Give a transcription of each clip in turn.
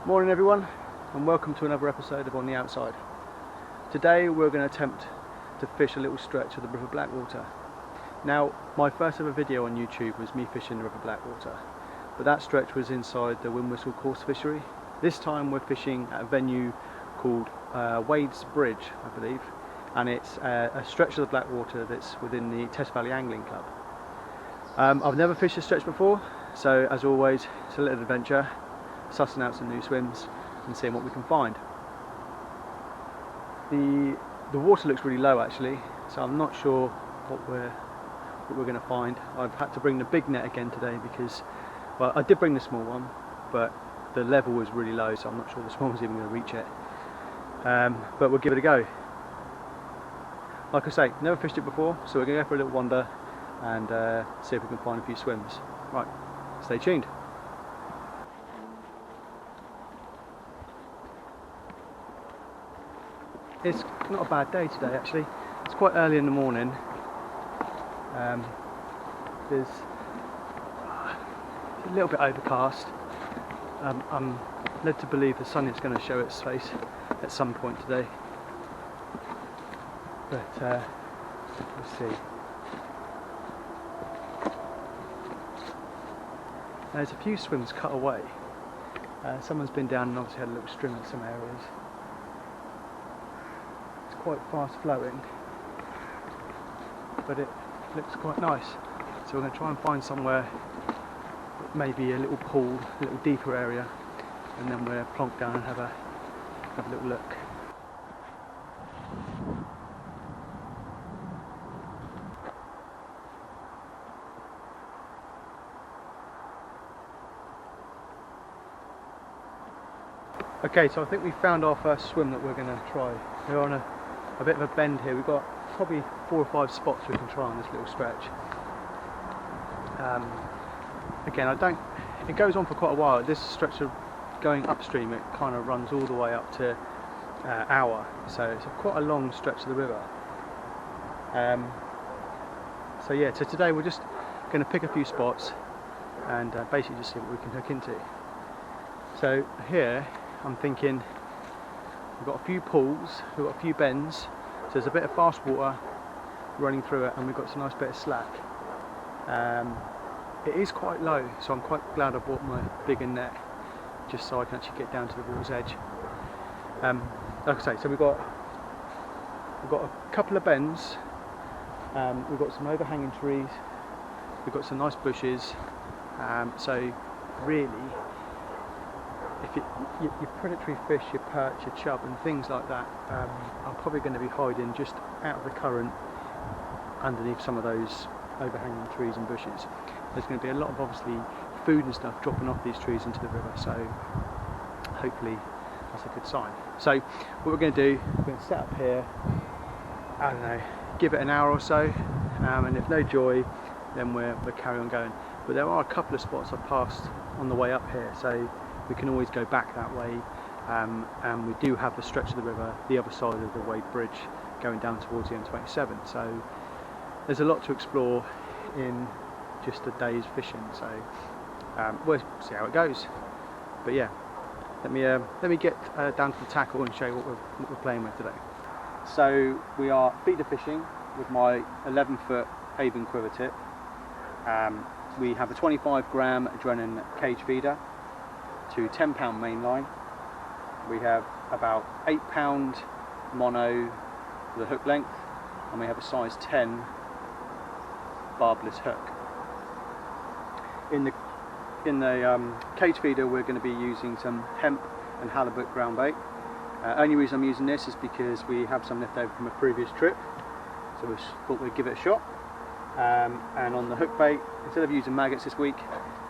Morning everyone, and welcome to another episode of On the Outside. Today we're going to attempt to fish a little stretch of the River Blackwater. Now, my first ever video on YouTube was me fishing the River Blackwater, but that stretch was inside the Windwhistle course fishery. This time we're fishing at a venue called Wade's Bridge, I believe, and it's a stretch of the Blackwater that's within the Test Valley Angling Club. I've never fished this stretch before, so as always it's a little adventure, sussing out some new swims and seeing what we can find. The water looks really low actually, so I'm not sure what we're going to find. I've had to bring the big net again today because, well, I did bring the small one, but the level was really low, so I'm not sure the small one's even going to reach it. But we'll give it a go. Like I say, never fished it before, so we're going to go for a little wander and see if we can find a few swims. Right, stay tuned. It's not a bad day today actually. It's quite early in the morning. There's a little bit overcast. I'm led to believe the sun is going to show its face at some point today. But we'll see. There's a few swims cut away. Someone's been down and obviously had a little string in some areas. Quite fast flowing, but it looks quite nice, so we're going to try and find somewhere, maybe a little pool, a little deeper area, and then we'll plonk down and have a little look. Okay, so I think we found our first swim that we're going to try. We're on a bit of a bend here. We've got probably 4 or 5 spots we can try on this little stretch. Again, it goes on for quite a while. This stretch of going upstream, it kind of runs all the way up to Hour, so it's quite a long stretch of the river. So yeah, so today we're just going to pick a few spots and basically just see what we can hook into. So here I'm thinking we've got a few pools, we've got a few bends, so there's a bit of fast water running through it, and we've got some nice bit of slack. It is quite low, so I'm quite glad I bought my bigger net, just so I can actually get down to the water's edge. Like I say, so we've got a couple of bends, we've got some overhanging trees, we've got some nice bushes, so really, if your predatory fish, your perch, your chub and things like that are probably going to be hiding just out of the current underneath some of those overhanging trees and bushes. There's going to be a lot of obviously food and stuff dropping off these trees into the river, so hopefully that's a good sign. So what we're going to do, we're going to set up here, I don't know, give it an hour or so, and if no joy then we'll carry on going. But there are a couple of spots I've passed on the way up here, so we can always go back that way, and we do have the stretch of the river, the other side of the Wade Bridge, going down towards the M27, so there's a lot to explore in just a day's fishing, so we'll see how it goes. But yeah, let me get down to the tackle and show you what we're playing with today. So we are feeder fishing with my 11-foot Haven quiver tip. We have a 25-gram adrenaline cage feeder to 10-pound main line. We have about 8-pound mono for the hook length, and we have a size 10 barbless hook. In the cage feeder we're going to be using some hemp and halibut ground bait. Only reason I'm using this is because we have some left over from a previous trip, so we thought we'd give it a shot. And on the hook bait, instead of using maggots this week,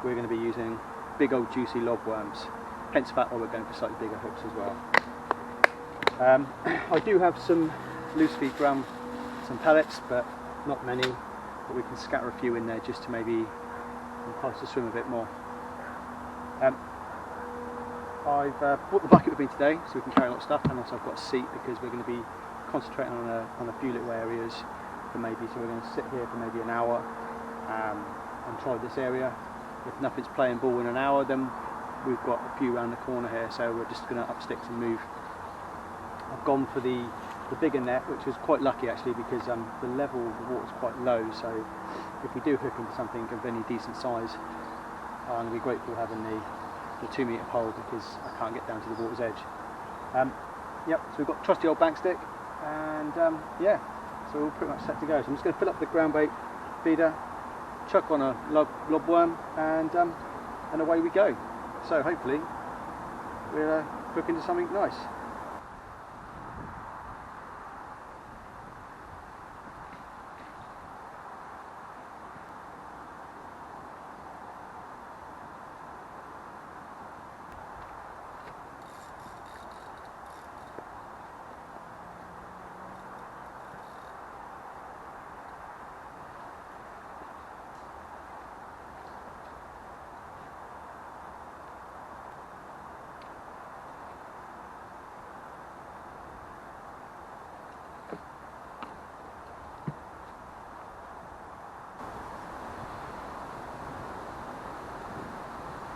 we're going to be using big old juicy lobworms, hence the fact that we're going for slightly bigger hooks as well. I do have some loose feed ground, some pellets, but not many, but we can scatter a few in there just to maybe entice the swim a bit more. I've brought the bucket with me today so we can carry a lot of stuff, and also I've got a seat because we're going to be concentrating on a few little areas for maybe, so we're going to sit here for maybe an hour and try this area. If nothing's playing ball in an hour, then we've got a few around the corner here, so we're just going to up sticks and move. I've gone for the bigger net, which was quite lucky actually, because the level of the water is quite low, so if we do hook into something of any decent size, I'm going to be grateful having the 2 metre pole, because I can't get down to the water's edge. Yep, so we've got trusty old bank stick, and yeah, so we're pretty much set to go. So I'm just going to fill up the ground bait feeder, chuck on a lobworm, and away we go. So hopefully we'll hook into something nice.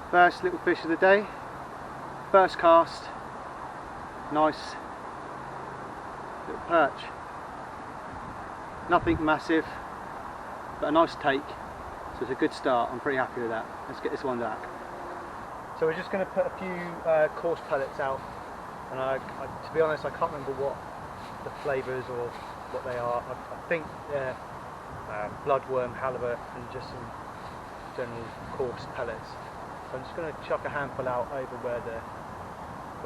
First little fish of the day, first cast, nice little perch. Nothing massive, but a nice take, so it's a good start. I'm pretty happy with that. Let's get this one back. So we're just going to put a few coarse pellets out, and to be honest, I can't remember what the flavours or what they are. I think they're bloodworm, halibut, and just some general coarse pellets. So I'm just going to chuck a handful out over where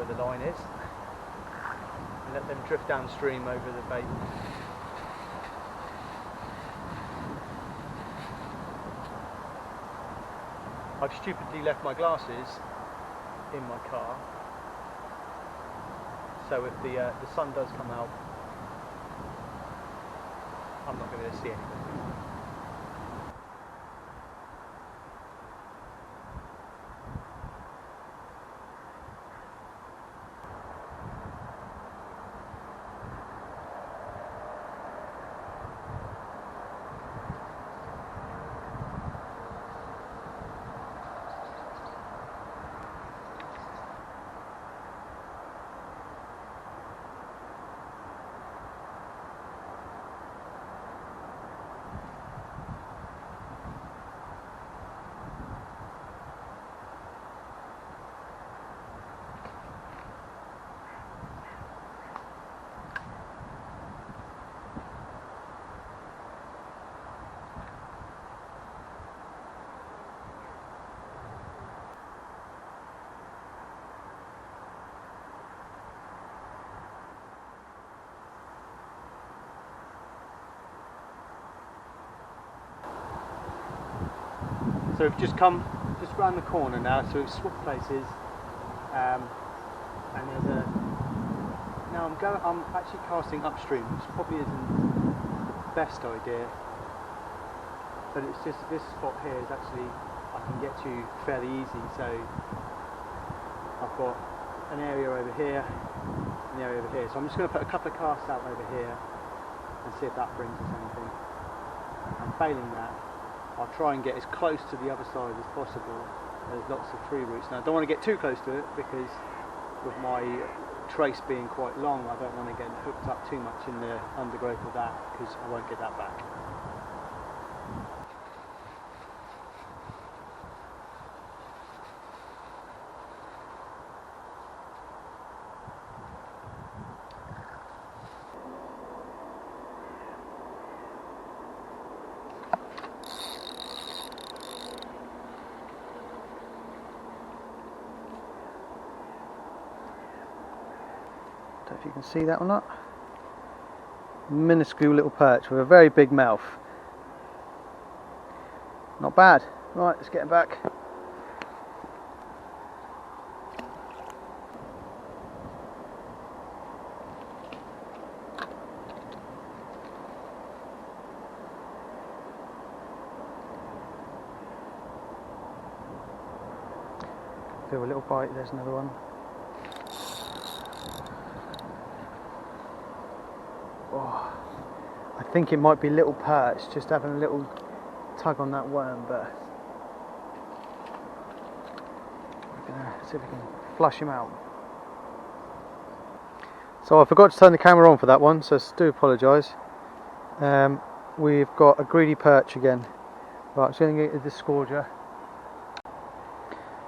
the line is, and let them drift downstream over the bait. I've stupidly left my glasses in my car, so if the sun does come out, I'm not going to see anything. So we've just come round the corner now, so we've swapped places, and there's now I'm actually casting upstream, which probably isn't the best idea, but it's just this spot here is actually I can get to fairly easy. So I've got an area over here, an area over here, so I'm just going to put a couple of casts out over here and see if that brings us anything, and failing that, I'll try and get as close to the other side as possible. There's lots of tree roots. Now I don't want to get too close to it, because with my trace being quite long, I don't want to get hooked up too much in the undergrowth of that, because I won't get that back. Don't know if you can see that or not. Minuscule little perch with a very big mouth. Not bad. Right, let's get him back. Feel a little bite, there's another one. Oh, I think it might be little perch, just having a little tug on that worm, but we're gonna See if we can flush him out. So I forgot to turn the camera on for that one, so I do apologise. We've got a greedy perch again. Right, I'm just going to get the disgorger.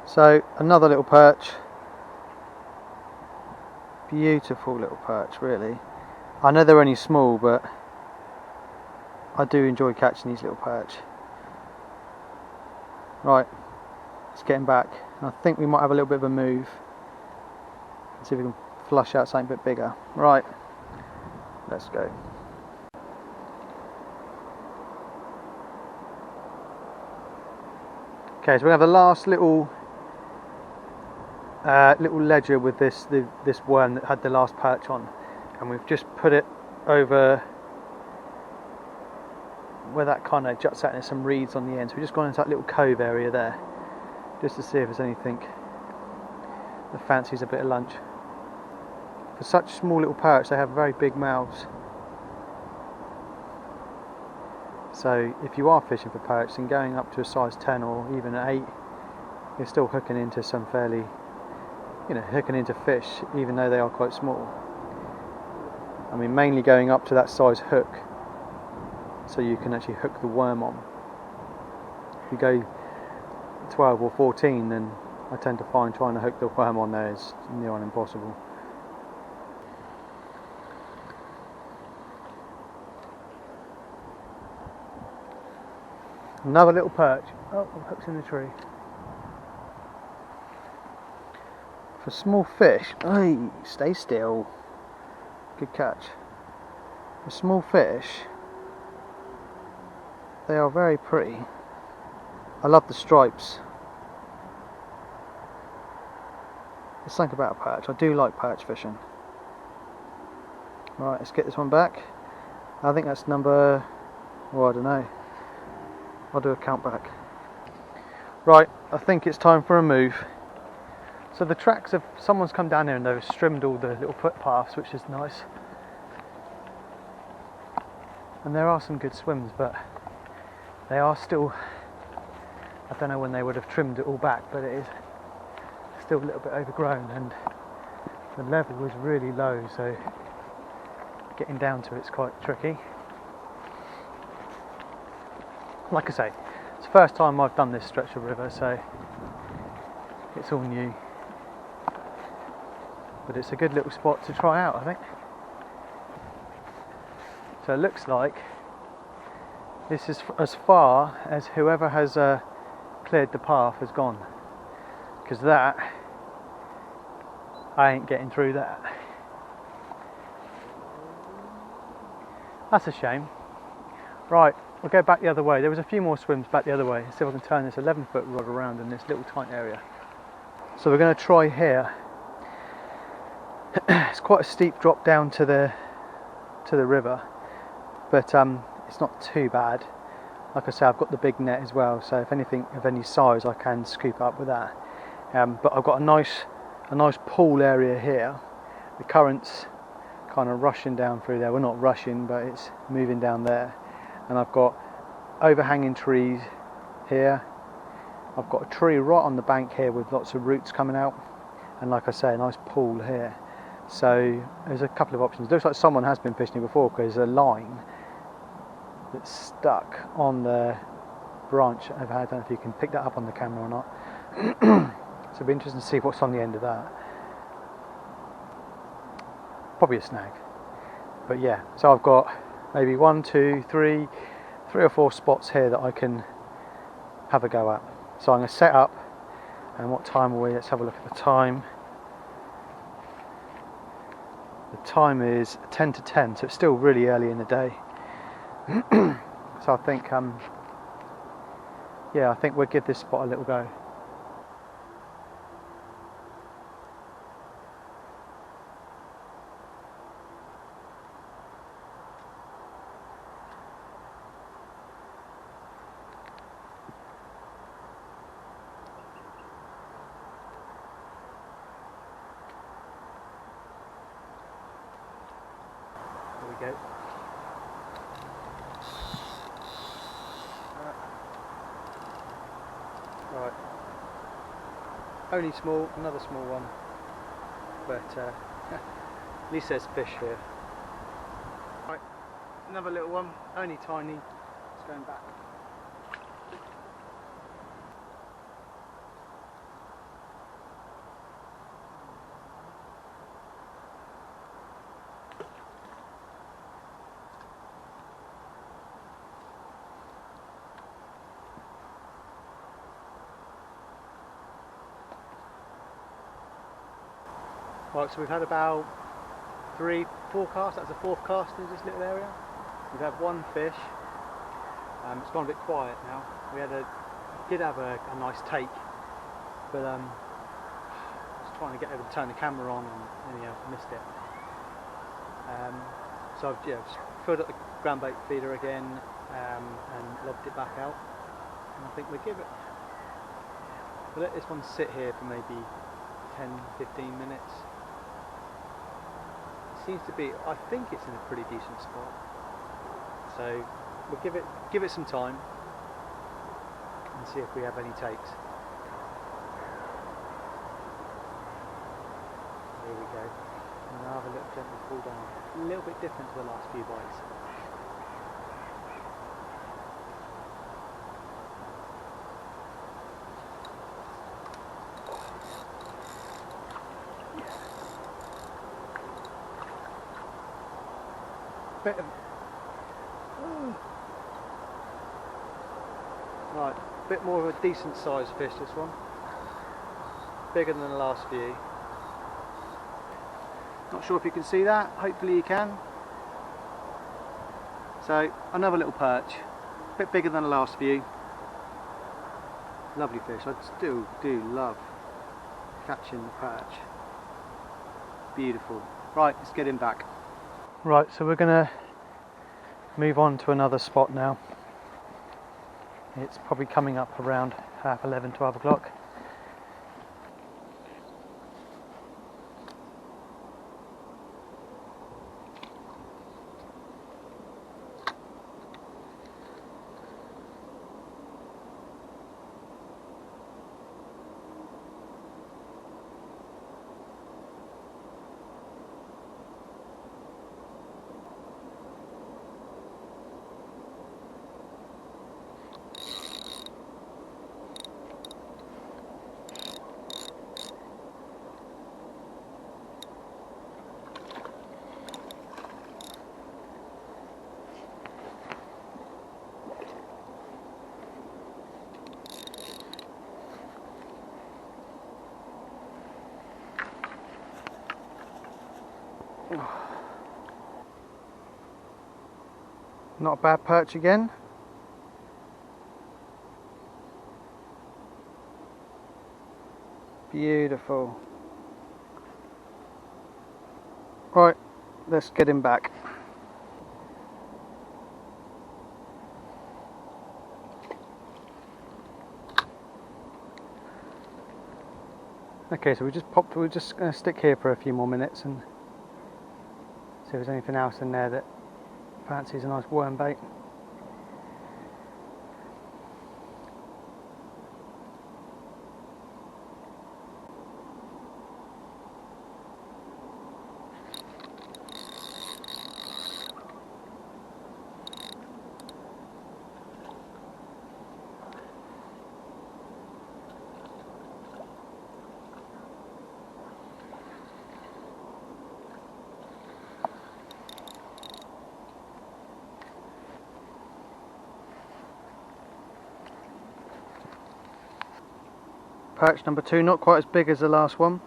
So another little perch. Beautiful little perch, really. I know they're only small, but I do enjoy catching these little perch. Right, let's get him back. And I think we might have a little bit of a move. Let's see if we can flush out something a bit bigger. Right, let's go. Okay, so we have the last little ledger with this worm that had the last perch on, and we've just put it over where that kind of juts out, and there's some reeds on the end. So we've just gone into that little cove area there, just to see if there's anything that fancies a bit of lunch. For such small little perch, they have very big mouths. So if you are fishing for perch, then going up to a size 10 or even an 8, you're still hooking into some fairly, hooking into fish, even though they are quite small. I mean, mainly going up to that size hook, so you can actually hook the worm on. If you go 12 or 14, then I tend to find trying to hook the worm on there is near on impossible. Another little perch. Oh, the hook's in the tree. For small fish, hey, stay still. Good catch. For small fish, they are very pretty. I love the stripes. There's something about a perch. I do like perch fishing. Right, let's get this one back. I think that's number, well, I don't know. I'll do a count back. Right, I think it's time for a move. So the tracks of someone's come down here and they've trimmed all the little footpaths, which is nice. And there are some good swims, but they are still, I don't know when they would have trimmed it all back, but it is still a little bit overgrown, and the level is really low, so getting down to it's quite tricky. Like I say, it's the first time I've done this stretch of river, so it's all new. But it's a good little spot to try out, I think. So it looks like this is as far as whoever has cleared the path has gone. Because that, I ain't getting through that. That's a shame. Right. We'll go back the other way. There was a few more swims back the other way. See if I can turn this 11-foot rod around in this little tight area. So we're going to try here. It's quite a steep drop down to the river, but it's not too bad. Like I say, I've got the big net as well, so if anything of any size, I can scoop up with that. But I've got a nice pool area here. The current's kind of rushing down through there. Well, not rushing, but it's moving down there. And I've got overhanging trees here. I've got a tree right on the bank here with lots of roots coming out, and like I say, a nice pool here. So there's a couple of options. Looks like someone has been fishing before, because there's a line that's stuck on the branch overhead. I don't know if you can pick that up on the camera or not. So it'll be interesting to see what's on the end of that. Probably a snag. But yeah, so I've got maybe 1, 2, 3 or 4 spots here that I can have a go at. So I'm going to set up, and what time are we? Let's have a look at the time. The time is 10 to 10, so it's still really early in the day. So I think, yeah, I think we'll give this spot a little go. There we go. Right. only small, another small one, but at least there's fish here. Right, another little one, only tiny, it's going back. Right, so we've had about 3, 4 casts. That's the 4th cast in this little area. We've had 1 fish. It's gone a bit quiet now. We did have a nice take, but I was trying to get over to turn the camera on and anyhow missed it. So I've just filled up the ground bait feeder again and lobbed it back out. And I think we'll let this one sit here for maybe 10-15 minutes. Seems to be, I think it's in a pretty decent spot, so we'll give it some time and see if we have any takes. Here we go, and I'll have a little gentle pull down, a little bit different to the last few bites. Bit of, right, a bit more of a decent sized fish this one, bigger than the last few. Not sure if you can see that, hopefully you can. So another little perch, a bit bigger than the last few. Lovely fish, I still do love catching the perch. Beautiful. Right, let's get him back. Right, so we're going to move on to another spot now. It's probably coming up around 11:30, 12 o'clock. Not a bad perch again. Beautiful. Right, let's get him back. Okay, so we're just going to stick here for a few more minutes and see if there's anything else in there that fancies a nice worm bait. Perch number 2, not quite as big as the last one,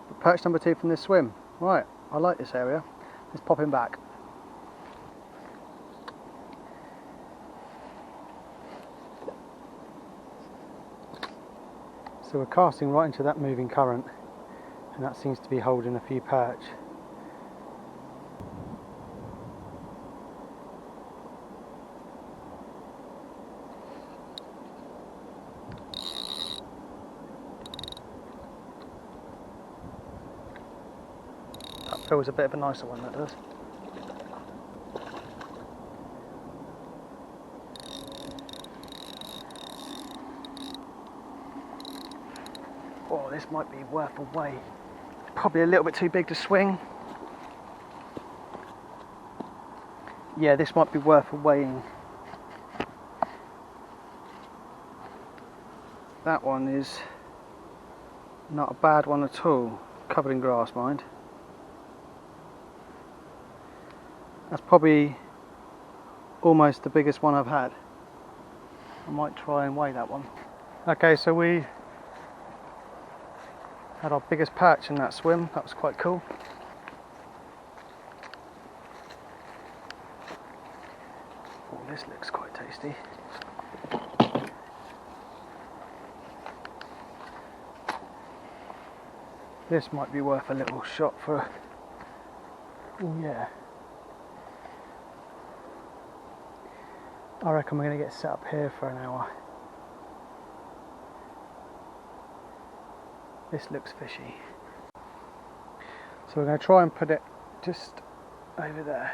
but perch number 2 from this swim. Right, I like this area. Let's pop him back. So we're casting right into that moving current, and that seems to be holding a few perch. Feels a bit of a nicer one, that does. this might be worth a weigh. Probably a little bit too big to swing. Yeah, this might be worth a weighing. That one is not a bad one at all. Covered in grass, mind. That's probably almost the biggest one I've had. I might try and weigh that one. Okay, so we had our biggest perch in that swim. That was quite cool. Oh, this looks quite tasty. This might be worth a little shot for. Oh yeah. I reckon we're going to get set up here for an hour. This looks fishy. So we're going to try and put it just over there.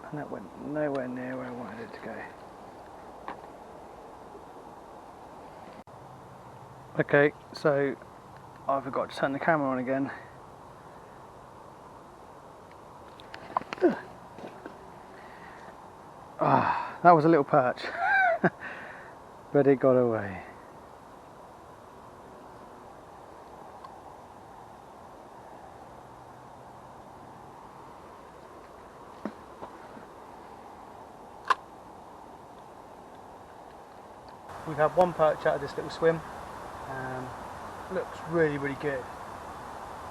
And that went nowhere near where I wanted it to go. Okay, so I forgot to turn the camera on again. Ah, that was a little perch, but it got away. We've had one perch out of this little swim. Looks really, really good.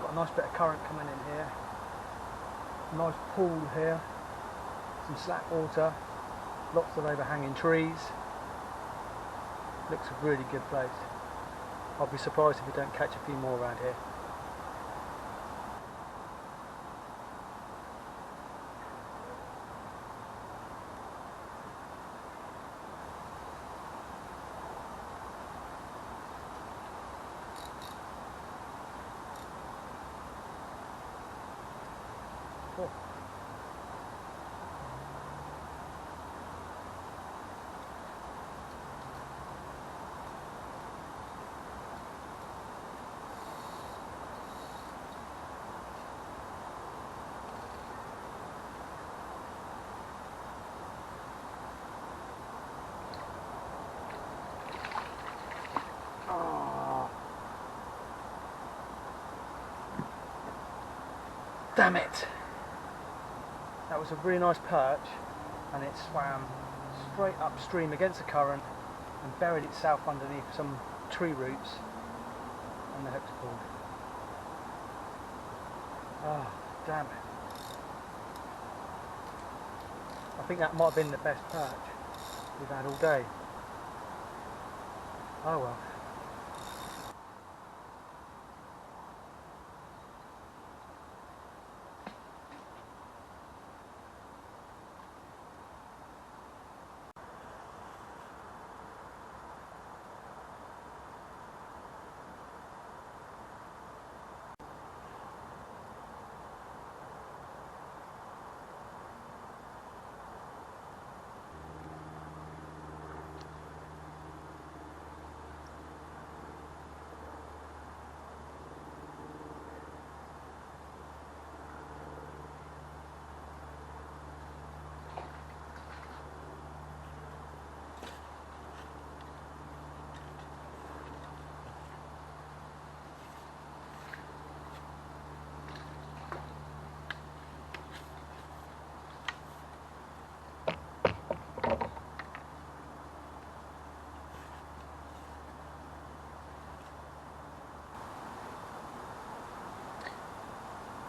Got a nice bit of current coming in here. Nice pool here. Some slack water. Lots of overhanging trees. Looks a really good place. I'll be surprised if we don't catch a few more around here. Oh. Damn it! That was a really nice perch, and it swam straight upstream against the current and buried itself underneath some tree roots, and the hook's pulled. Oh, damn it. I think that might have been the best perch we've had all day. Oh well.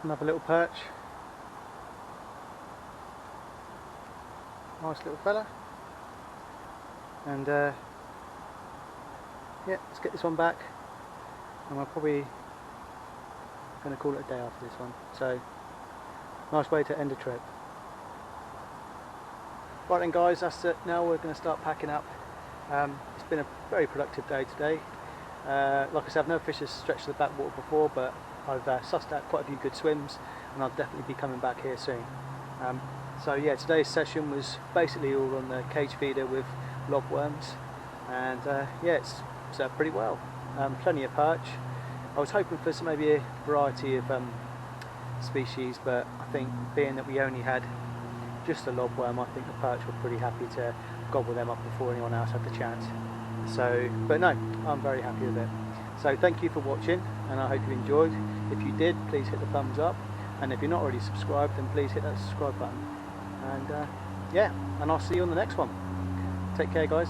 Another little perch. Nice little fella. And yeah, let's get this one back. And we're probably going to call it a day after this one. So, nice way to end a trip. Right then guys, that's it. Now we're going to start packing up. It's been a very productive day today. Like I said, I've never fished this stretch of the Blackwater before, but I've sussed out quite a few good swims, and I'll definitely be coming back here soon. So yeah, today's session was basically all on the cage feeder with lobworms, and yeah, it's served pretty well. Plenty of perch. I was hoping for maybe a variety of species, but I think being that we only had just a lobworm, I think the perch were pretty happy to gobble them up before anyone else had the chance. So, but no, I'm very happy with it. So thank you for watching, and I hope you enjoyed. If you did, please hit the thumbs up, and if you're not already subscribed, then please hit that subscribe button. And yeah, and I'll see you on the next one. Take care, guys.